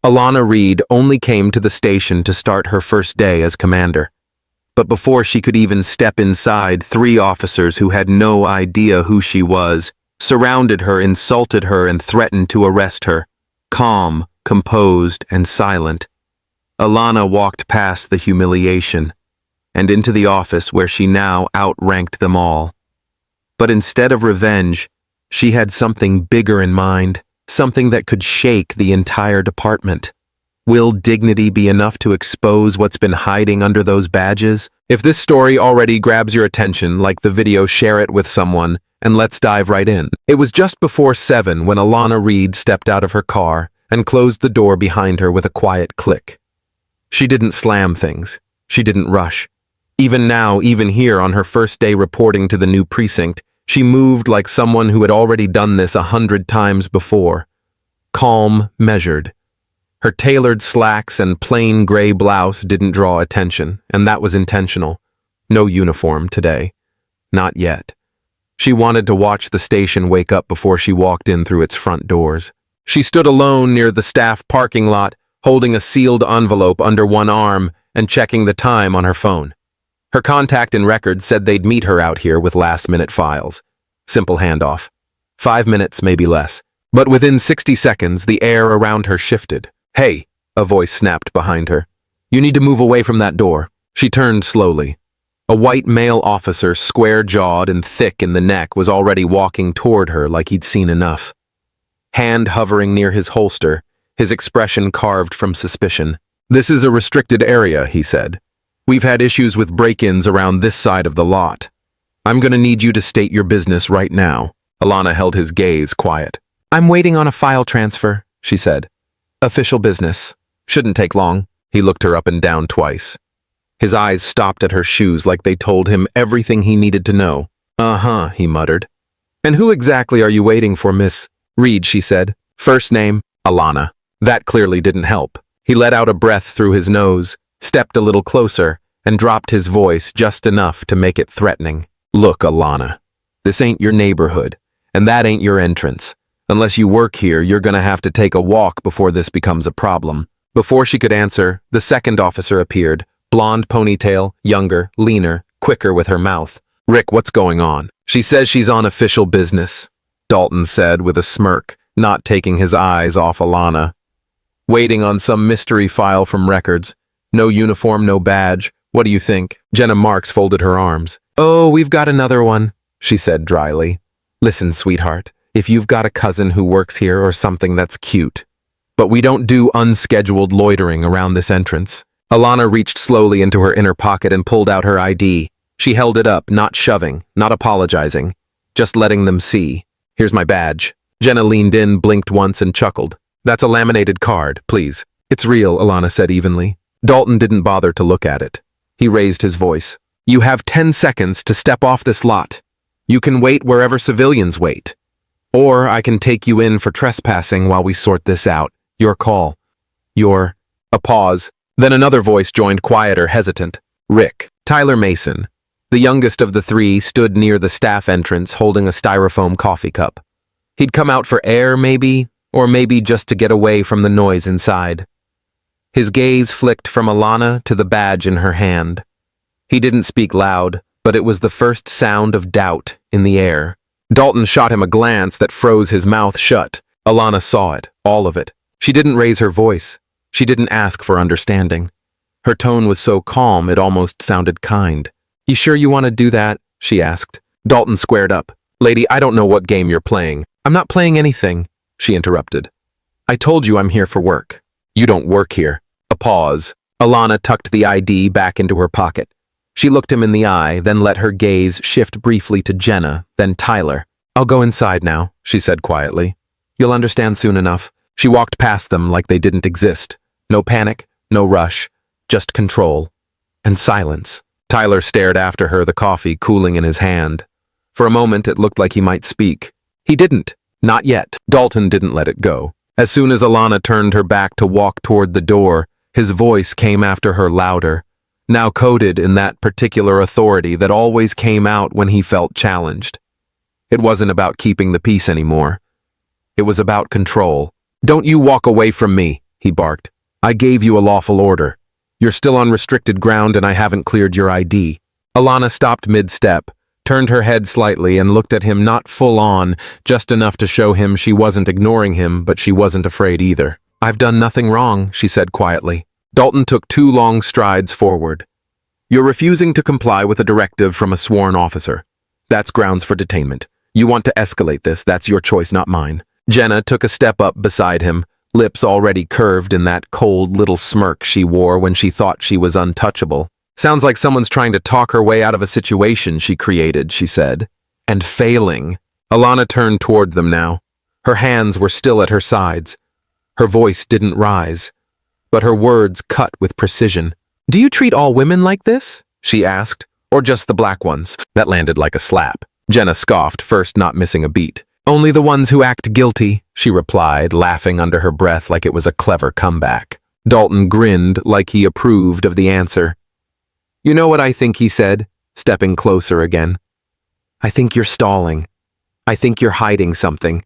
Alana Reed only came to the station to start her first day as commander. But before she could even step inside, 3 officers who had no idea who she was surrounded her, insulted her, and threatened to arrest her. Calm, composed, and silent, Alana walked past the humiliation and into the office where she now outranked them all. But instead of revenge, she had something bigger in mind, something that could shake the entire department. Will dignity be enough to expose what's been hiding under those badges? If this story already grabs your attention, like the video, share it with someone, and let's dive right in. It was just before 7 when Alana Reed stepped out of her car and closed the door behind her with a quiet click. She didn't slam things. She didn't rush. Even now, even here on her first day reporting to the new precinct, she moved like someone who had already done this 100 times before. Calm, measured. Her tailored slacks and plain gray blouse didn't draw attention, and that was intentional. No uniform today. Not yet. She wanted to watch the station wake up before she walked in through its front doors. She stood alone near the staff parking lot, holding a sealed envelope under one arm and checking the time on her phone. Her contact and records said they'd meet her out here with last-minute files. Simple handoff. 5 minutes, maybe less. But within 60 seconds, the air around her shifted. "Hey," a voice snapped behind her. "You need to move away from that door." She turned slowly. A white male officer, square-jawed and thick in the neck, was already walking toward her like he'd seen enough. Hand hovering near his holster, his expression carved from suspicion. "This is a restricted area," he said. "We've had issues with break-ins around this side of the lot. I'm gonna need you to state your business right now." Alana held his gaze quiet. "I'm waiting on a file transfer," she said. "Official business. Shouldn't take long." He looked her up and down twice. His eyes stopped at her shoes like they told him everything he needed to know. "Uh-huh," he muttered. "And who exactly are you waiting for, Miss Reed?" she said. First name, Alana. That clearly didn't help. He let out a breath through his nose, stepped a little closer, and dropped his voice just enough to make it threatening. "Look, Alana, this ain't your neighborhood, and that ain't your entrance. Unless you work here, you're gonna have to take a walk before this becomes a problem." Before she could answer, the second officer appeared, blonde ponytail, younger, leaner, quicker with her mouth. "Rick, what's going on?" "She says she's on official business," Dalton said with a smirk, not taking his eyes off Alana. "Waiting on some mystery file from records. No uniform, no badge. What do you think?" Jenna Marks folded her arms. "Oh, we've got another one," she said dryly. "Listen, sweetheart, if you've got a cousin who works here or something, that's cute. But we don't do unscheduled loitering around this entrance." Alana reached slowly into her inner pocket and pulled out her ID. She held it up, not shoving, not apologizing, just letting them see. "Here's my badge." Jenna leaned in, blinked once, and chuckled. "That's a laminated card, please." "It's real," Alana said evenly. Dalton didn't bother to look at it. He raised his voice. "You have 10 seconds to step off this lot. You can wait wherever civilians wait. Or I can take you in for trespassing while we sort this out. Your call." A pause. Then another voice joined, quieter, hesitant. "Rick." Tyler Mason, the youngest of the 3, stood near the staff entrance holding a styrofoam coffee cup. He'd come out for air, maybe, or maybe just to get away from the noise inside. His gaze flicked from Alana to the badge in her hand. He didn't speak loud, but it was the first sound of doubt in the air. Dalton shot him a glance that froze his mouth shut. Alana saw it, all of it. She didn't raise her voice. She didn't ask for understanding. Her tone was so calm it almost sounded kind. "You sure you want to do that?" she asked. Dalton squared up. "Lady, I don't know what game you're playing." "I'm not playing anything," she interrupted. "I told you I'm here for work." "You don't work here." A pause. Alana tucked the ID back into her pocket. She looked him in the eye, then let her gaze shift briefly to Jenna, then Tyler. "I'll go inside now," she said quietly. "You'll understand soon enough." She walked past them like they didn't exist. No panic, no rush, just control. And silence. Tyler stared after her, the coffee cooling in his hand. For a moment, it looked like he might speak. He didn't. Not yet. Dalton didn't let it go. As soon as Alana turned her back to walk toward the door, his voice came after her louder, now coded in that particular authority that always came out when he felt challenged. It wasn't about keeping the peace anymore. It was about control. "Don't you walk away from me," he barked. I gave you a lawful order. You're still on restricted ground and I haven't cleared your ID. Alana stopped mid-step, turned her head slightly and looked at him not full on, just enough to show him she wasn't ignoring him, but she wasn't afraid either. I've done nothing wrong, she said quietly. Dalton took 2 long strides forward. You're refusing to comply with a directive from a sworn officer. That's grounds for detainment. You want to escalate this, that's your choice, not mine. Jenna took a step up beside him, lips already curved in that cold little smirk she wore when she thought she was untouchable. Sounds like someone's trying to talk her way out of a situation she created, she said. And failing. Alana turned toward them now. Her hands were still at her sides. Her voice didn't rise, but her words cut with precision. Do you treat all women like this? She asked. Or just the black ones? That landed like a slap. Jenna scoffed, first not missing a beat. Only the ones who act guilty, she replied, laughing under her breath like it was a clever comeback. Dalton grinned like he approved of the answer. You know what I think, he said, stepping closer again. I think you're stalling. I think you're hiding something.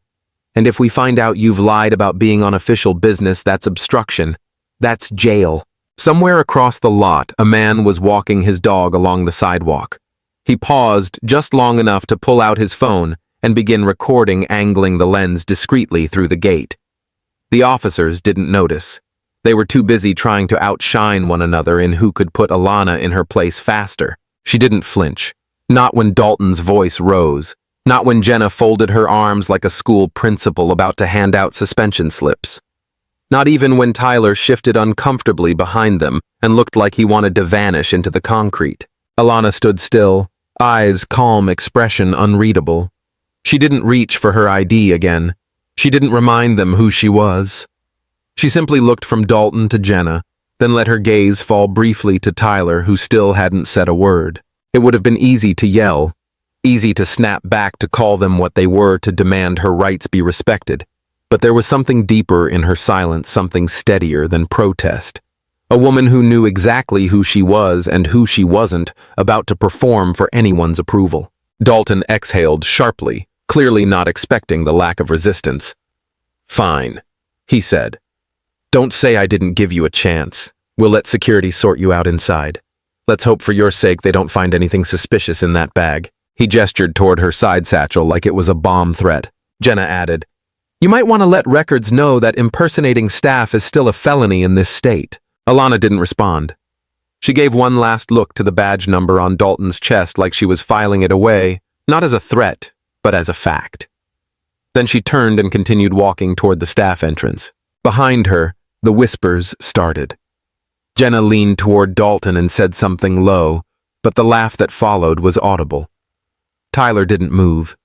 And if we find out you've lied about being on official business, that's obstruction. That's jail. Somewhere across the lot, a man was walking his dog along the sidewalk. He paused just long enough to pull out his phone and begin recording, angling the lens discreetly through the gate. The officers didn't notice. They were too busy trying to outshine one another in who could put Alana in her place faster. She didn't flinch. Not when Dalton's voice rose. Not when Jenna folded her arms like a school principal about to hand out suspension slips. Not even when Tyler shifted uncomfortably behind them and looked like he wanted to vanish into the concrete. Alana stood still, eyes calm, expression unreadable. She didn't reach for her ID again. She didn't remind them who she was. She simply looked from Dalton to Jenna, then let her gaze fall briefly to Tyler, who still hadn't said a word. It would have been easy to yell, easy to snap back to call them what they were, to demand her rights be respected. But there was something deeper in her silence, something steadier than protest. A woman who knew exactly who she was and who she wasn't, about to perform for anyone's approval. Dalton exhaled sharply, clearly not expecting the lack of resistance. Fine, he said. Don't say I didn't give you a chance. We'll let security sort you out inside. Let's hope for your sake they don't find anything suspicious in that bag. He gestured toward her side satchel like it was a bomb threat. Jenna added, You might want to let records know that impersonating staff is still a felony in this state. Alana didn't respond. She gave one last look to the badge number on Dalton's chest like she was filing it away, not as a threat, but as a fact. Then she turned and continued walking toward the staff entrance. Behind her, the whispers started. Jenna leaned toward Dalton and said something low, but the laugh that followed was audible. Tyler didn't move.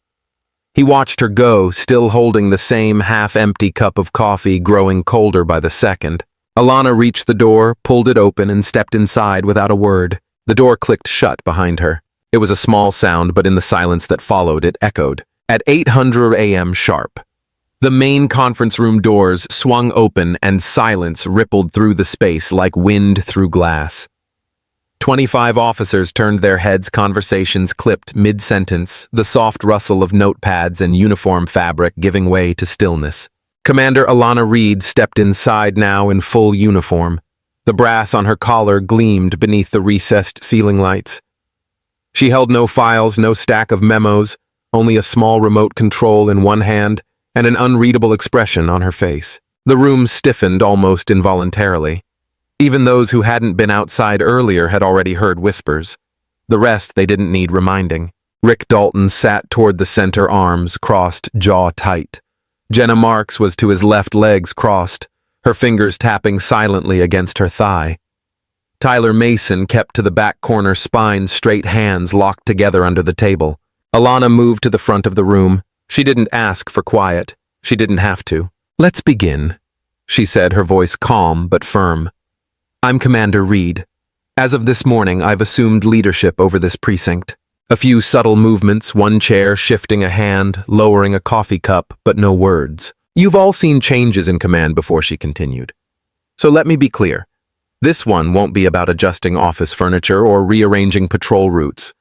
He watched her go, still holding the same half-empty cup of coffee, growing colder by the second. Alana reached the door, pulled it open, and stepped inside without a word. The door clicked shut behind her. It was a small sound, but in the silence that followed, it echoed. At 8:00 a.m. sharp. The main conference room doors swung open and silence rippled through the space like wind through glass. 25 officers turned their heads, conversations clipped mid-sentence, the soft rustle of notepads and uniform fabric giving way to stillness. Commander Alana Reed stepped inside now in full uniform. The brass on her collar gleamed beneath the recessed ceiling lights. She held no files, no stack of memos, only a small remote control in one hand and an unreadable expression on her face. The room stiffened almost involuntarily. Even those who hadn't been outside earlier had already heard whispers. The rest they didn't need reminding. Rick Dalton sat toward the center, arms crossed, jaw tight. Jenna Marks was to his left, legs crossed, her fingers tapping silently against her thigh. Tyler Mason kept to the back corner, spine straight, hands locked together under the table. Alana moved to the front of the room. She didn't ask for quiet. She didn't have to. Let's begin, she said, her voice calm but firm. I'm Commander Reed. As of this morning, I've assumed leadership over this precinct. A few subtle movements, one chair shifting a hand, lowering a coffee cup, but no words. You've all seen changes in command before, she continued. So let me be clear. This one won't be about adjusting office furniture or rearranging patrol routes.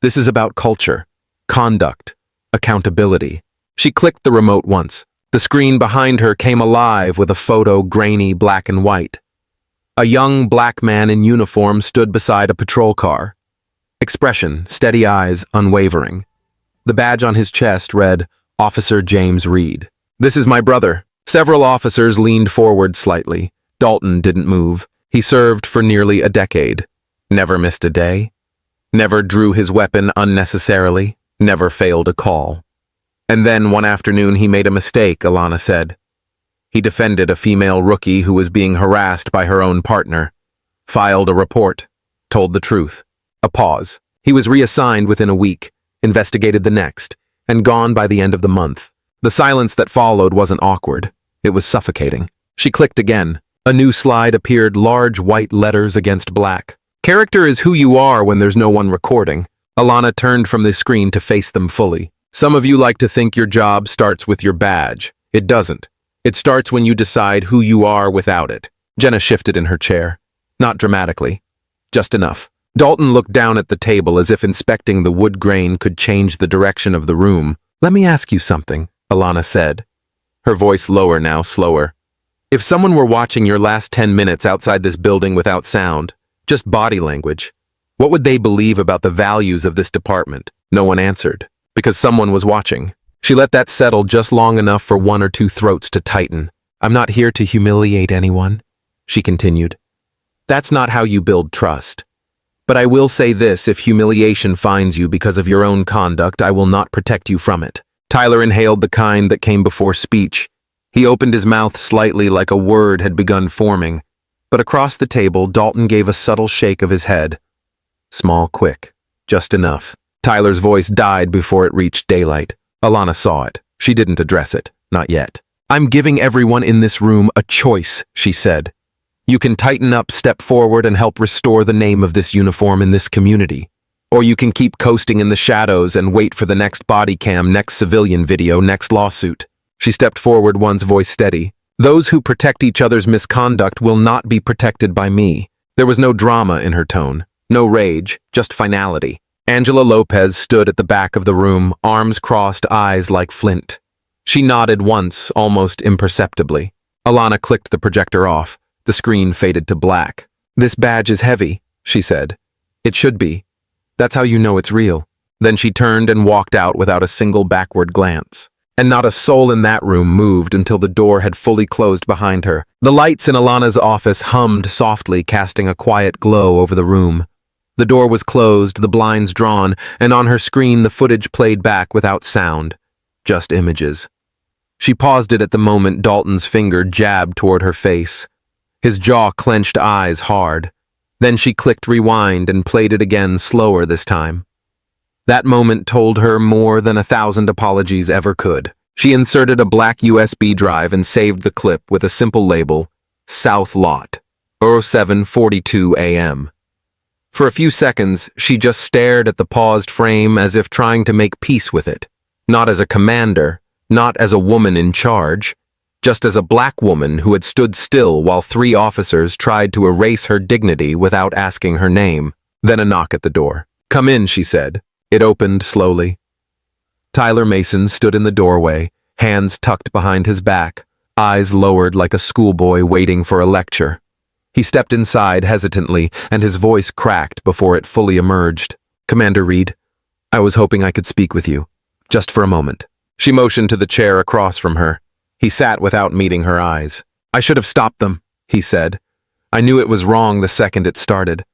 This is about culture, conduct, accountability. She clicked the remote once. The screen behind her came alive with a photo grainy black and white. A young black man in uniform stood beside a patrol car. Expression, steady eyes, unwavering. The badge on his chest read, Officer James Reed. This is my brother. Several officers leaned forward slightly. Dalton didn't move. He served for nearly a decade. Never missed a day. Never drew his weapon unnecessarily. Never failed a call. And then one afternoon he made a mistake, Alana said. He defended a female rookie who was being harassed by her own partner. Filed a report. Told the truth. A pause. He was reassigned within a week, investigated the next, and gone by the end of the month. The silence that followed wasn't awkward. It was suffocating. She clicked again. A new slide appeared, large white letters against black. Character is who you are when there's no one recording. Alana turned from the screen to face them fully. Some of you like to think your job starts with your badge. It doesn't. It starts when you decide who you are without it. Jenna shifted in her chair. Not dramatically. Just enough. Dalton looked down at the table as if inspecting the wood grain could change the direction of the room. Let me ask you something, Alana said. Her voice lower now, slower. If someone were watching your last 10 minutes outside this building without sound, just body language, what would they believe about the values of this department? No one answered. Because someone was watching. She let that settle just long enough for one or two throats to tighten. I'm not here to humiliate anyone, she continued. That's not how you build trust. But I will say this, if humiliation finds you because of your own conduct, I will not protect you from it. Tyler inhaled the kind that came before speech. He opened his mouth slightly like a word had begun forming. But across the table, Dalton gave a subtle shake of his head. Small, quick. Just enough. Tyler's voice died before it reached daylight. Alana saw it. She didn't address it. Not yet. I'm giving everyone in this room a choice, she said. You can tighten up, step forward, and help restore the name of this uniform in this community. Or you can keep coasting in the shadows and wait for the next body cam, next civilian video, next lawsuit. She stepped forward, one's voice steady. Those who protect each other's misconduct will not be protected by me. There was no drama in her tone. No rage, just finality. Angela Lopez stood at the back of the room, arms crossed, eyes like flint. She nodded once, almost imperceptibly. Alana clicked the projector off. The screen faded to black. This badge is heavy, she said. It should be. That's how you know it's real. Then she turned and walked out without a single backward glance. And not a soul in that room moved until the door had fully closed behind her. The lights in Alana's office hummed softly, casting a quiet glow over the room. The door was closed, the blinds drawn, and on her screen the footage played back without sound. Just images. She paused it at the moment Dalton's finger jabbed toward her face. His jaw clenched, eyes hard. Then she clicked rewind and played it again, slower this time. That moment told her more than 1,000 apologies ever could. She inserted a black USB drive and saved the clip with a simple label, South Lot, 07:42 a.m. For a few seconds, she just stared at the paused frame as if trying to make peace with it. Not as a commander, not as a woman in charge, just as a black woman who had stood still while 3 officers tried to erase her dignity without asking her name. Then a knock at the door. Come in, she said. It opened slowly. Tyler Mason stood in the doorway, hands tucked behind his back, eyes lowered like a schoolboy waiting for a lecture. He stepped inside hesitantly, and his voice cracked before it fully emerged. Commander Reed, I was hoping I could speak with you. Just for a moment. She motioned to the chair across from her. He sat without meeting her eyes. I should have stopped them, he said. I knew it was wrong the second it started.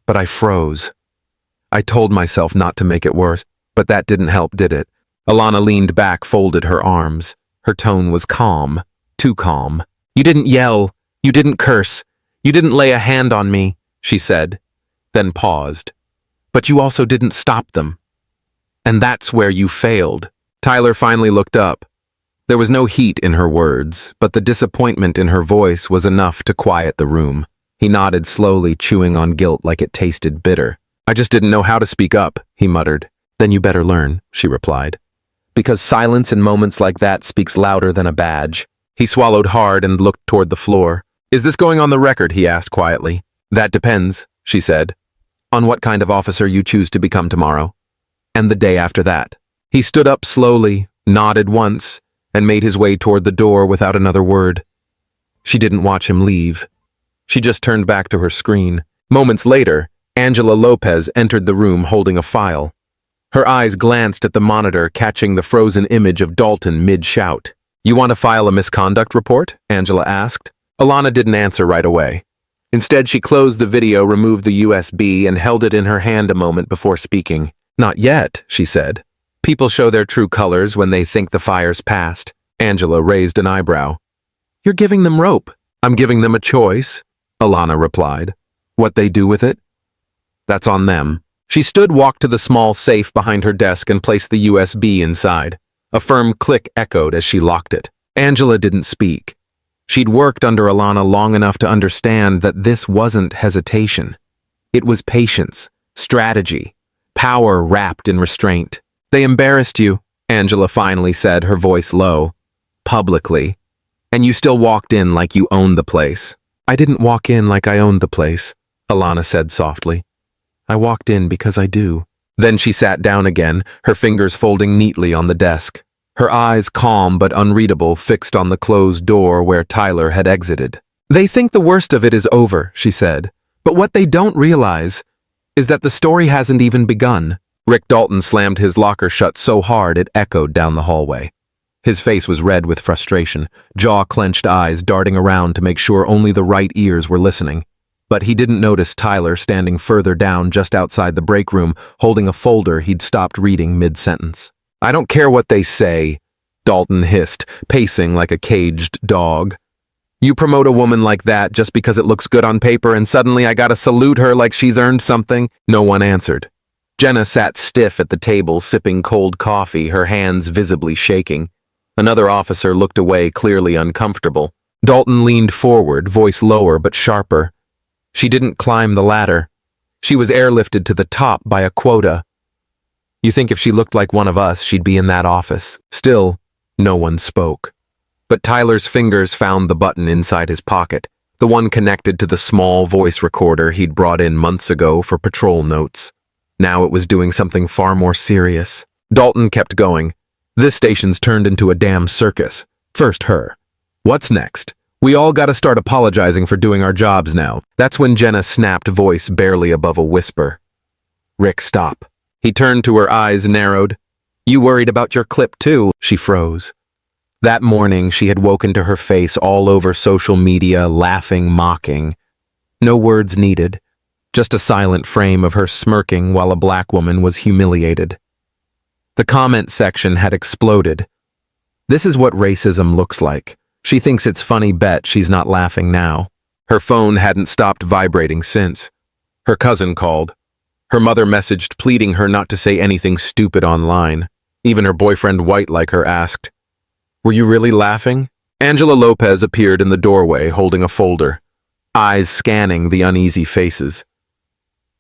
But I froze. I told myself not to make it worse, but that didn't help, did it? Alana leaned back, folded her arms. Her tone was calm. Too calm. You didn't yell. You didn't curse. You didn't lay a hand on me, she said, then paused. But you also didn't stop them. And that's where you failed. Tyler finally looked up. There was no heat in her words, but the disappointment in her voice was enough to quiet the room. He nodded slowly, chewing on guilt like it tasted bitter. I just didn't know how to speak up, he muttered. Then you better learn, she replied. Because silence in moments like that speaks louder than a badge. He swallowed hard and looked toward the floor. Is this going on the record, he asked quietly. That depends, she said, on what kind of officer you choose to become tomorrow. And the day after that. He stood up slowly, nodded once, and made his way toward the door without another word. She didn't watch him leave. She just turned back to her screen. Moments later, Angela Lopez entered the room holding a file. Her eyes glanced at the monitor, catching the frozen image of Dalton mid-shout. "You want to file a misconduct report?" Angela asked. Alana didn't answer right away. Instead, she closed the video, removed the USB, and held it in her hand a moment before speaking. "Not yet," she said. "People show their true colors when they think the fire's past." Angela raised an eyebrow. "You're giving them rope." "I'm giving them a choice," Alana replied. "What they do with it? That's on them." She walked to the small safe behind her desk and placed the USB inside. A firm click echoed as she locked it. Angela didn't speak. She'd worked under Alana long enough to understand that this wasn't hesitation. It was patience, strategy, power wrapped in restraint. "They embarrassed you," Angela finally said, her voice low. "Publicly. And you still walked in like you owned the place." "I didn't walk in like I owned the place," Alana said softly. "I walked in because I do." Then she sat down again, her fingers folding neatly on the desk. Her eyes, calm but unreadable, fixed on the closed door where Tyler had exited. "They think the worst of it is over," she said. "But what they don't realize is that the story hasn't even begun." Rick Dalton slammed his locker shut so hard it echoed down the hallway. His face was red with frustration, jaw-clenched eyes darting around to make sure only the right ears were listening. But he didn't notice Tyler standing further down just outside the break room, holding a folder he'd stopped reading mid-sentence. "I don't care what they say," Dalton hissed, pacing like a caged dog. "You promote a woman like that just because it looks good on paper and suddenly I gotta salute her like she's earned something?" No one answered. Jenna sat stiff at the table, sipping cold coffee, her hands visibly shaking. Another officer looked away, clearly uncomfortable. Dalton leaned forward, voice lower but sharper. "She didn't climb the ladder. She was airlifted to the top by a quota. You think if she looked like one of us, she'd be in that office?" Still, no one spoke. But Tyler's fingers found the button inside his pocket, the one connected to the small voice recorder he'd brought in months ago for patrol notes. Now it was doing something far more serious. Dalton kept going. "This station's turned into a damn circus. First her. What's next? We all gotta start apologizing for doing our jobs now." That's when Jenna snapped, voice barely above a whisper. "Rick, stop." He turned to her, eyes narrowed. "You worried about your clip too?" She froze. That morning, she had woken to her face all over social media, laughing, mocking. No words needed, just a silent frame of her smirking while a black woman was humiliated. The comment section had exploded. "This is what racism looks like. She thinks it's funny, bet she's not laughing now." Her phone hadn't stopped vibrating since. Her cousin called. Her mother messaged pleading her not to say anything stupid online. Even her boyfriend, white like her, asked, "Were you really laughing?" Angela Lopez appeared in the doorway holding a folder, eyes scanning the uneasy faces.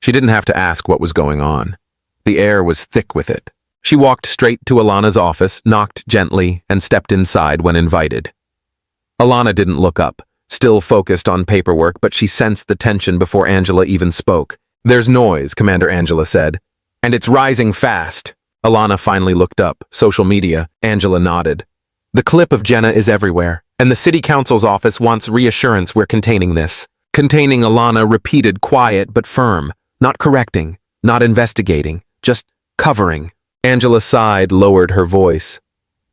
She didn't have to ask what was going on. The air was thick with it. She walked straight to Alana's office, knocked gently, and stepped inside when invited. Alana didn't look up, still focused on paperwork, but she sensed the tension before Angela even spoke. "There's noise," Commander Angela said, "and it's rising fast." Alana finally looked up. "Social media." Angela nodded. "The clip of Jenna is everywhere, and the city council's office wants reassurance we're containing this." Containing, Alana repeated, quiet but firm. Not correcting, not investigating, just covering. Angela sighed, lowered her voice.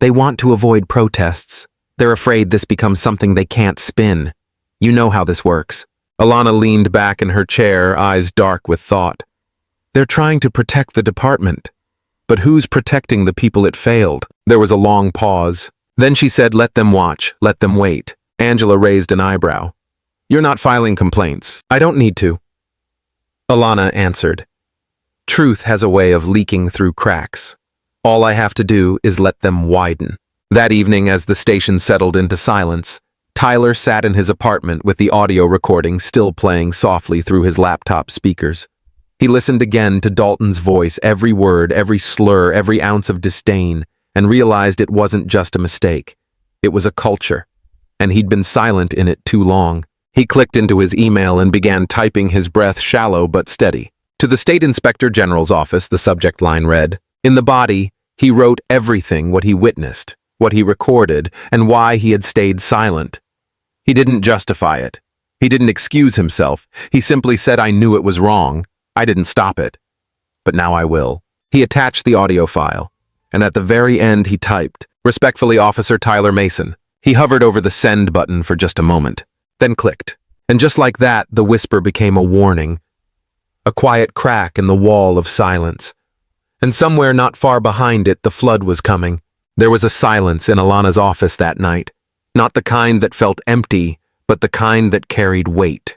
"They want to avoid protests. They're afraid this becomes something they can't spin. You know how this works." Alana leaned back in her chair, eyes dark with thought. "They're trying to protect the department. But who's protecting the people it failed?" There was a long pause. Then she said, "Let them watch, let them wait." Angela raised an eyebrow. "You're not filing complaints." "I don't need to," Alana answered. "Truth has a way of leaking through cracks. All I have to do is let them widen." That evening, as the station settled into silence, Tyler sat in his apartment with the audio recording still playing softly through his laptop speakers. He listened again to Dalton's voice, every word, every slur, every ounce of disdain, and realized it wasn't just a mistake. It was a culture, and he'd been silent in it too long. He clicked into his email and began typing, his breath shallow but steady. To the State Inspector General's office, the subject line read. In the body, he wrote everything what he witnessed, what he recorded, and why he had stayed silent. He didn't justify it. He didn't excuse himself. He simply said, "I knew it was wrong. I didn't stop it. But now I will." He attached the audio file, and at the very end he typed, "Respectfully, Officer Tyler Mason." He hovered over the send button for just a moment, then clicked. And just like that, the whisper became a warning. A quiet crack in the wall of silence. And somewhere not far behind it, the flood was coming. There was a silence in Alana's office that night. Not the kind that felt empty, but the kind that carried weight.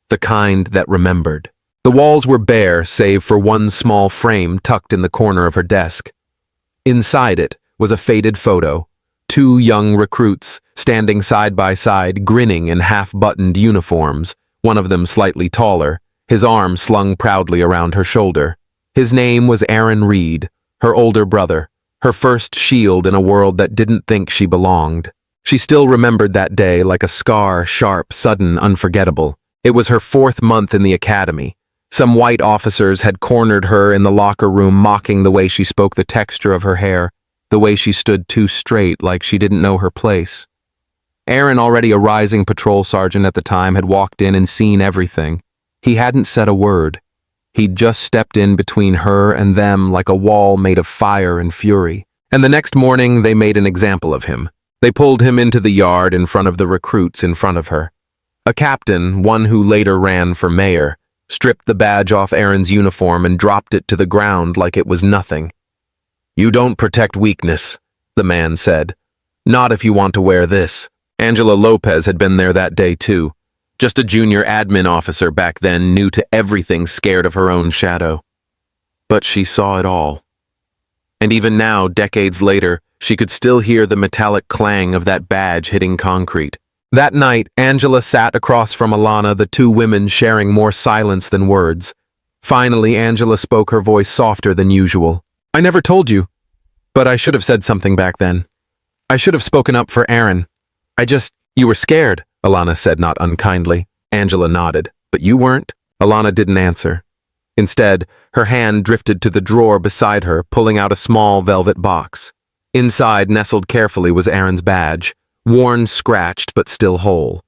The kind that remembered. The walls were bare, save for one small frame tucked in the corner of her desk. Inside it was a faded photo. Two young recruits, standing side by side, grinning in half-buttoned uniforms, one of them slightly taller, his arm slung proudly around her shoulder. His name was Aaron Reed, her older brother, her first shield in a world that didn't think she belonged. She still remembered that day like a scar, sharp, sudden, unforgettable. It was her 4th month in the academy. Some white officers had cornered her in the locker room, mocking the way she spoke, the texture of her hair, the way she stood too straight, like she didn't know her place. Aaron, already a rising patrol sergeant at the time, had walked in and seen everything. He hadn't said a word. He'd just stepped in between her and them like a wall made of fire and fury. And the next morning, they made an example of him. They pulled him into the yard in front of the recruits in front of her. A captain, one who later ran for mayor, stripped the badge off Aaron's uniform and dropped it to the ground like it was nothing. "You don't protect weakness," the man said. "Not if you want to wear this." Angela Lopez had been there that day too. Just a junior admin officer back then, new to everything, scared of her own shadow. But she saw it all. And even now, decades later, she could still hear the metallic clang of that badge hitting concrete. That night, Angela sat across from Alana, the two women sharing more silence than words. Finally, Angela spoke, her voice softer than usual. "I never told you, but I should have said something back then. I should have spoken up for Aaron. You were scared," Alana said, not unkindly. Angela nodded. "But you weren't?" Alana didn't answer. Instead, her hand drifted to the drawer beside her, pulling out a small velvet box. Inside, nestled carefully, was Aaron's badge, worn, scratched, but still whole.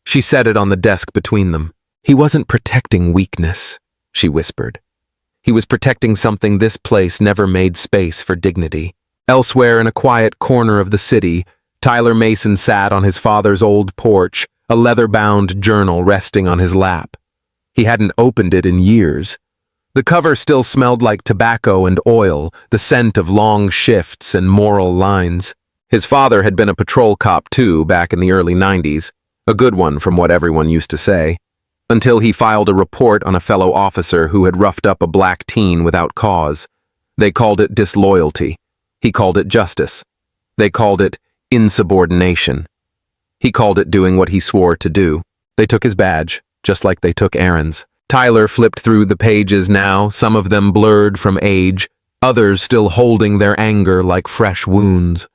She set it on the desk between them. "He wasn't protecting weakness," she whispered. "He was protecting something this place never made space for dignity." Elsewhere, in a quiet corner of the city, Tyler Mason sat on his father's old porch, a leather-bound journal resting on his lap. He hadn't opened it in years. The cover still smelled like tobacco and oil, the scent of long shifts and moral lines. His father had been a patrol cop too, back in the early 90s, a good one from what everyone used to say, until he filed a report on a fellow officer who had roughed up a black teen without cause. They called it disloyalty. He called it justice. They called it insubordination. He called it doing what he swore to do. They took his badge, just like they took Aaron's. Tyler flipped through the pages now, some of them blurred from age, others still holding their anger like fresh wounds.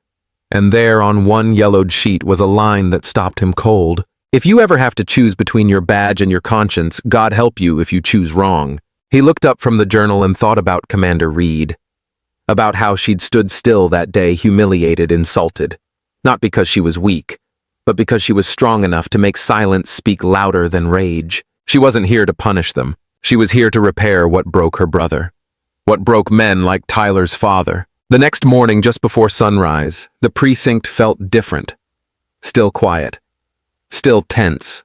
And there on one yellowed sheet was a line that stopped him cold. "If you ever have to choose between your badge and your conscience, God help you if you choose wrong." He looked up from the journal and thought about Commander Reed. About how she'd stood still that day, humiliated, insulted. Not because she was weak, but because she was strong enough to make silence speak louder than rage. She wasn't here to punish them. She was here to repair what broke her brother. What broke men like Tyler's father. The next morning, just before sunrise, the precinct felt different. Still quiet. Still tense.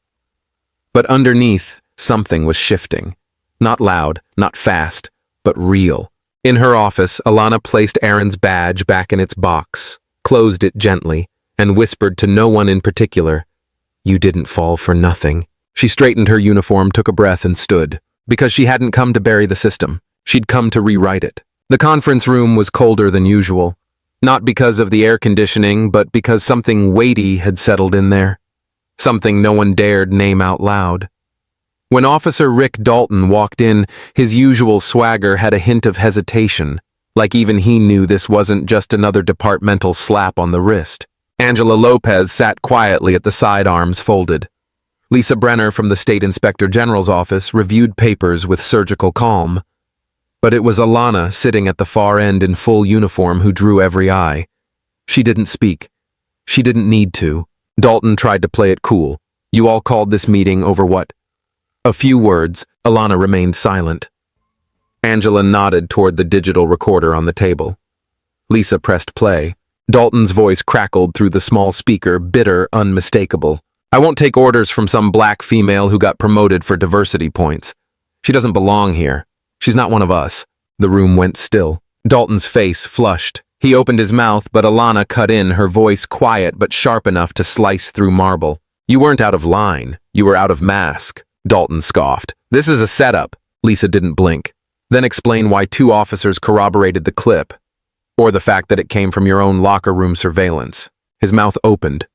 But underneath, something was shifting. Not loud, not fast, but real. In her office, Alana placed Aaron's badge back in its box, closed it gently, and whispered to no one in particular, "You didn't fall for nothing." She straightened her uniform, took a breath, and stood. Because she hadn't come to bury the system. She'd come to rewrite it. The conference room was colder than usual. Not because of the air conditioning, but because something weighty had settled in there. Something no one dared name out loud. When Officer Rick Dalton walked in, his usual swagger had a hint of hesitation, like even he knew this wasn't just another departmental slap on the wrist. Angela Lopez sat quietly at the sidearms folded. Lisa Brenner from the State Inspector General's office reviewed papers with surgical calm. But it was Alana sitting at the far end in full uniform who drew every eye. She didn't speak. She didn't need to. Dalton tried to play it cool. You all called this meeting over what? A few words. Alana remained silent. Angela nodded toward the digital recorder on the table. Lisa pressed play. Dalton's voice crackled through the small speaker, bitter, unmistakable. I won't take orders from some black female who got promoted for diversity points. She doesn't belong here. She's not one of us. The room went still. Dalton's face flushed. He opened his mouth, but Alana cut in, her voice quiet but sharp enough to slice through marble. You weren't out of line. You were out of mask. Dalton scoffed. This is a setup. Lisa didn't blink. Then explain why 2 officers corroborated the clip, or the fact that it came from your own locker room surveillance. His mouth opened,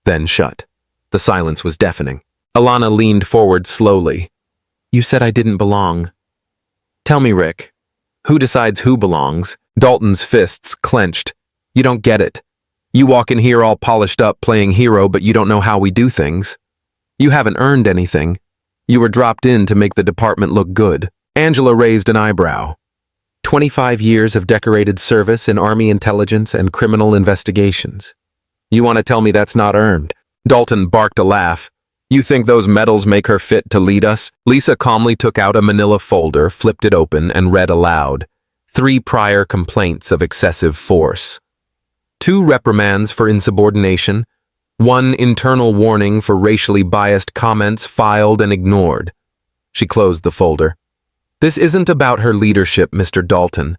then shut. The silence was deafening. Alana leaned forward slowly. You said I didn't belong. Tell me, Rick, who decides who belongs? Dalton's fists clenched. You don't get it. You walk in here all polished up playing hero, but you don't know how we do things. You haven't earned anything. You were dropped in to make the department look good. Angela raised an eyebrow. 25 years of decorated service in Army intelligence and criminal investigations. You want to tell me that's not earned? Dalton barked a laugh. You think those medals make her fit to lead us? Lisa calmly took out a manila folder, flipped it open, and read aloud. 3 prior complaints of excessive force. 2 reprimands for insubordination. 1 internal warning for racially biased comments filed and ignored. She closed the folder. This isn't about her leadership, Mr. Dalton.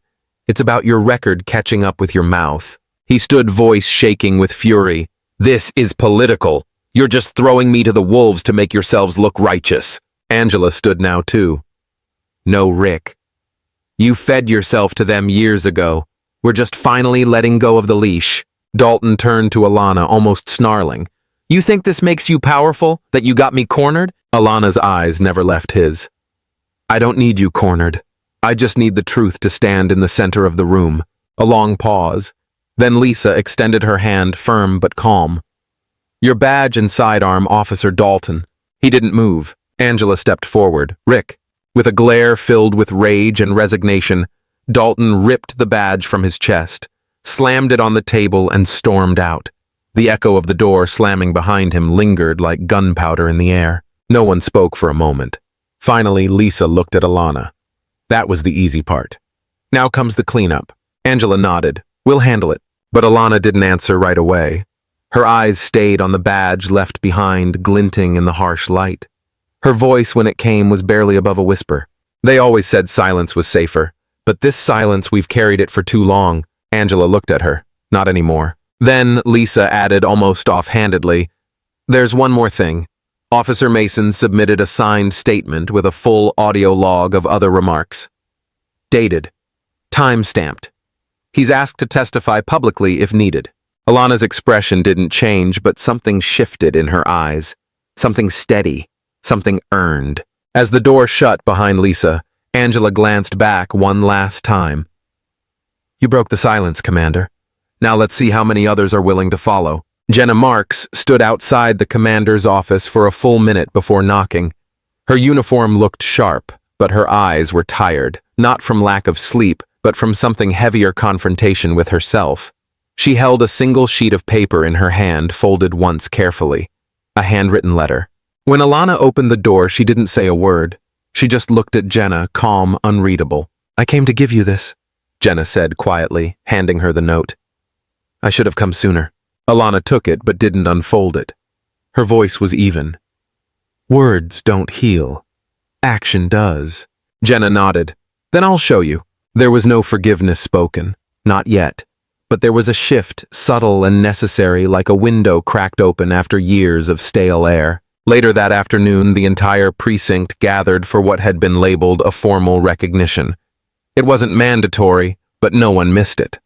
It's about your record catching up with your mouth. He stood, voice shaking with fury. This is political. You're just throwing me to the wolves to make yourselves look righteous. Angela stood now too. No, Rick. You fed yourself to them years ago. We're just finally letting go of the leash. Dalton turned to Alana, almost snarling. You think this makes you powerful? That you got me cornered? Alana's eyes never left his. I don't need you cornered. I just need the truth to stand in the center of the room. A long pause. Then Lisa extended her hand, firm but calm. Your badge and sidearm, Officer Dalton. He didn't move. Angela stepped forward. Rick. With a glare filled with rage and resignation, Dalton ripped the badge from his chest, slammed it on the table, and stormed out. The echo of the door slamming behind him lingered like gunpowder in the air. No one spoke for a moment. Finally, Lisa looked at Alana. That was the easy part. Now comes the cleanup. Angela nodded. We'll handle it. But Alana didn't answer right away. Her eyes stayed on the badge left behind, glinting in the harsh light. Her voice, when it came, was barely above a whisper. They always said silence was safer. But this silence, we've carried it for too long. Angela looked at her. Not anymore. Then Lisa added almost offhandedly, There's one more thing. Officer Mason submitted a signed statement with a full audio log of other remarks. Dated. Time-stamped. He's asked to testify publicly if needed. Alana's expression didn't change, but something shifted in her eyes. Something steady. Something earned. As the door shut behind Lisa, Angela glanced back one last time. You broke the silence, Commander. Now let's see how many others are willing to follow. Jenna Marks stood outside the commander's office for a full minute before knocking. Her uniform looked sharp, but her eyes were tired, not from lack of sleep, but from something heavier confrontation with herself. She held a single sheet of paper in her hand, folded once carefully. A handwritten letter. When Alana opened the door, she didn't say a word. She just looked at Jenna, calm, unreadable. I came to give you this, Jenna said quietly, handing her the note. I should have come sooner. Alana took it, but didn't unfold it. Her voice was even. Words don't heal. Action does. Jenna nodded. Then I'll show you. There was no forgiveness spoken. Not yet. But there was a shift, subtle and necessary, like a window cracked open after years of stale air. Later that afternoon, the entire precinct gathered for what had been labeled a formal recognition. It wasn't mandatory, but no one missed it.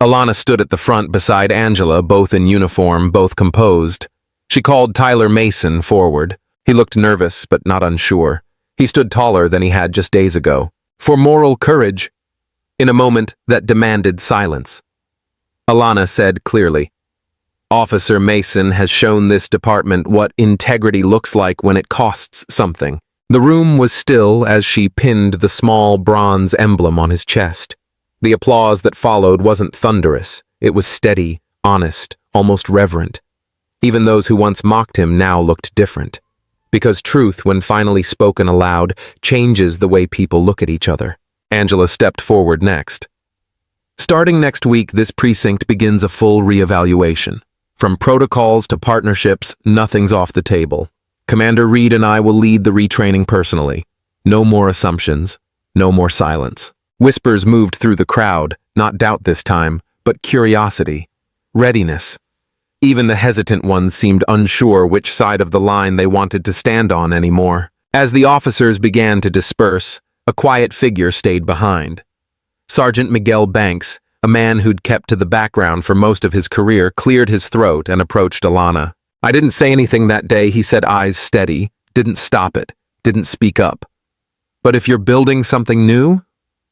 Alana stood at the front beside Angela, both in uniform, both composed. She called Tyler Mason forward. He looked nervous, but not unsure. He stood taller than he had just days ago. For moral courage, in a moment that demanded silence. Alana said clearly, Officer Mason has shown this department what integrity looks like when it costs something. The room was still as she pinned the small bronze emblem on his chest. The applause that followed wasn't thunderous. It was steady, honest, almost reverent. Even those who once mocked him now looked different. Because truth, when finally spoken aloud, changes the way people look at each other. Angela stepped forward next. Starting next week, this precinct begins a full reevaluation. From protocols to partnerships, nothing's off the table. Commander Reed and I will lead the retraining personally. No more assumptions, no more silence. Whispers moved through the crowd, not doubt this time, but curiosity, readiness. Even the hesitant ones seemed unsure which side of the line they wanted to stand on anymore. As the officers began to disperse, a quiet figure stayed behind. Sergeant Miguel Banks, a man who'd kept to the background for most of his career, cleared his throat and approached Alana. I didn't say anything that day, he said, eyes steady, didn't stop it, didn't speak up. But if you're building something new,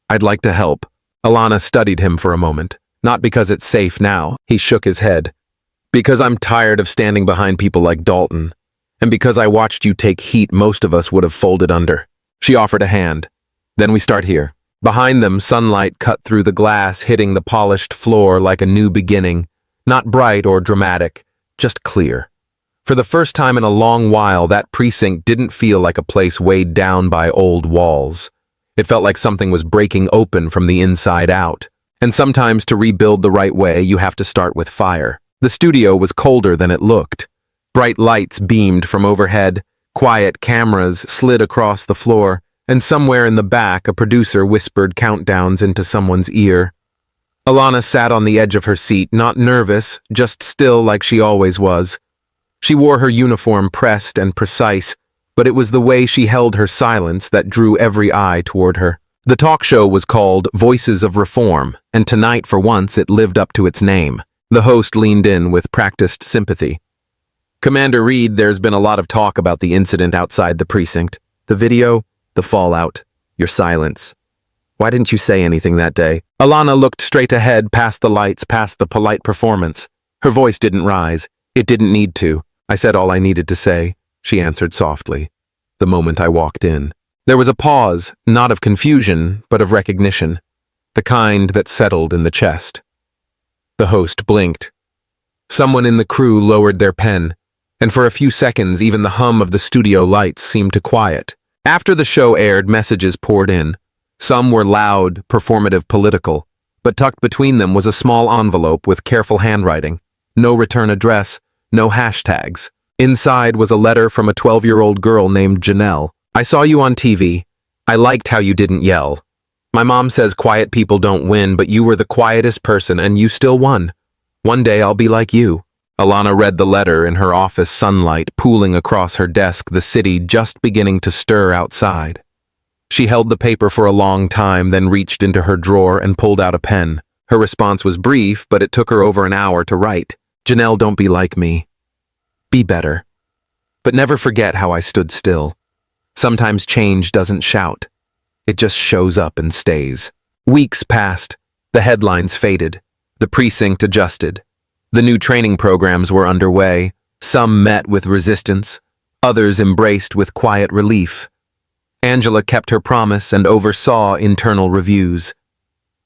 I'd like to help. Alana studied him for a moment. Not because it's safe now, he shook his head. Because I'm tired of standing behind people like Dalton. And because I watched you take heat most of us would have folded under. She offered a hand. Then we start here. Behind them, sunlight cut through the glass, hitting the polished floor like a new beginning. Not bright or dramatic, just clear. For the first time in a long while, that precinct didn't feel like a place weighed down by old walls. It felt like something was breaking open from the inside out. And sometimes to rebuild the right way, you have to start with fire. The studio was colder than it looked. Bright lights beamed from overhead, quiet cameras slid across the floor, and somewhere in the back a producer whispered countdowns into someone's ear. Alana sat on the edge of her seat, not nervous, just still like she always was. She wore her uniform pressed and precise, but it was the way she held her silence that drew every eye toward her. The talk show was called Voices of Reform, and tonight, for once, it lived up to its name. The host leaned in with practiced sympathy. Commander Reed, there's been a lot of talk about the incident outside the precinct. The video, the fallout, your silence. Why didn't you say anything that day? Alana looked straight ahead, past the lights, past the polite performance. Her voice didn't rise. It didn't need to. I said all I needed to say, she answered softly, the moment I walked in. There was a pause, not of confusion, but of recognition, the kind that settled in the chest. The host blinked. Someone in the crew lowered their pen, and for a few seconds even the hum of the studio lights seemed to quiet. After the show aired, messages poured in. Some were loud, performative, political, but tucked between them was a small envelope with careful handwriting. No return address, no hashtags. Inside was a letter from a 12-year-old girl named Janelle. I saw you on TV. I liked how you didn't yell. My mom says quiet people don't win, but you were the quietest person and you still won. One day I'll be like you. Alana read the letter in her office, sunlight pooling across her desk, the city just beginning to stir outside. She held the paper for a long time, then reached into her drawer and pulled out a pen. Her response was brief, but it took her over an hour to write. Janelle, don't be like me. Be better. But never forget how I stood still. Sometimes change doesn't shout. It just shows up and stays. Weeks passed. The headlines faded. The precinct adjusted. The new training programs were underway. Some met with resistance. Others embraced with quiet relief. Angela kept her promise and oversaw internal reviews.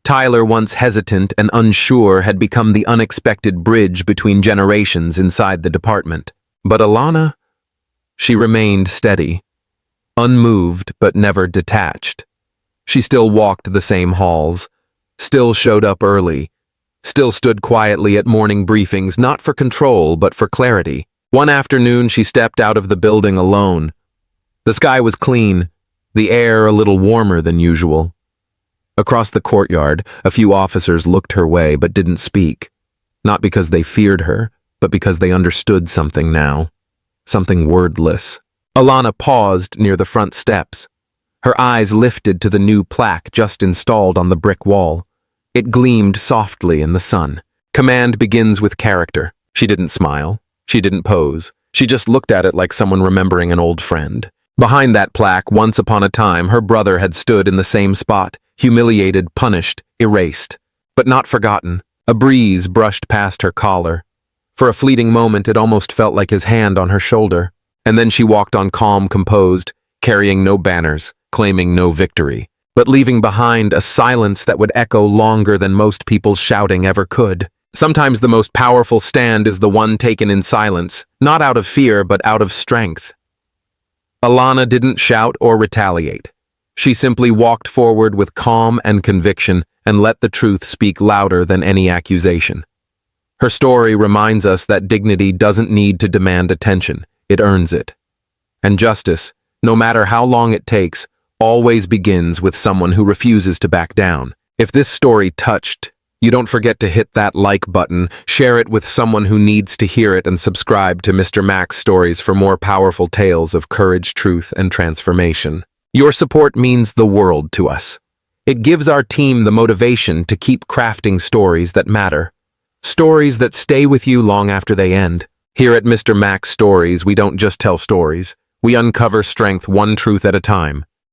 Tyler, once hesitant and unsure, had become the unexpected bridge between generations inside the department. But Alana? She remained steady. Unmoved but never detached. She still walked the same halls, still showed up early, still stood quietly at morning briefings, not for control but for clarity. One afternoon she stepped out of the building alone. The sky was clean, the air a little warmer than usual. Across the courtyard, a few officers looked her way but didn't speak, not because they feared her, but because they understood something now, something wordless. Alana paused near the front steps. Her eyes lifted to the new plaque just installed on the brick wall. It gleamed softly in the sun. Command begins with character. She didn't smile. She didn't pose. She just looked at it like someone remembering an old friend. Behind that plaque, once upon a time, her brother had stood in the same spot, humiliated, punished, erased, but not forgotten. A breeze brushed past her collar. For a fleeting moment, it almost felt like his hand on her shoulder. And then she walked on, calm, composed, carrying no banners, claiming no victory, but leaving behind a silence that would echo longer than most people's shouting ever could. Sometimes the most powerful stand is the one taken in silence, not out of fear but out of strength. Alana didn't shout or retaliate. She simply walked forward with calm and conviction and let the truth speak louder than any accusation. Her story reminds us that dignity doesn't need to demand attention, it earns it. And justice, no matter how long it takes, always begins with someone who refuses to back down. If this story touched, you don't forget to hit that like button, share it with someone who needs to hear it, and subscribe to Mr. Mac's Stories for more powerful tales of courage, truth, and transformation. Your support means the world to us. It gives our team the motivation to keep crafting stories that matter. Stories that stay with you long after they end. Here at Mr. Mac's Stories, we don't just tell stories. We uncover strength one truth at a time.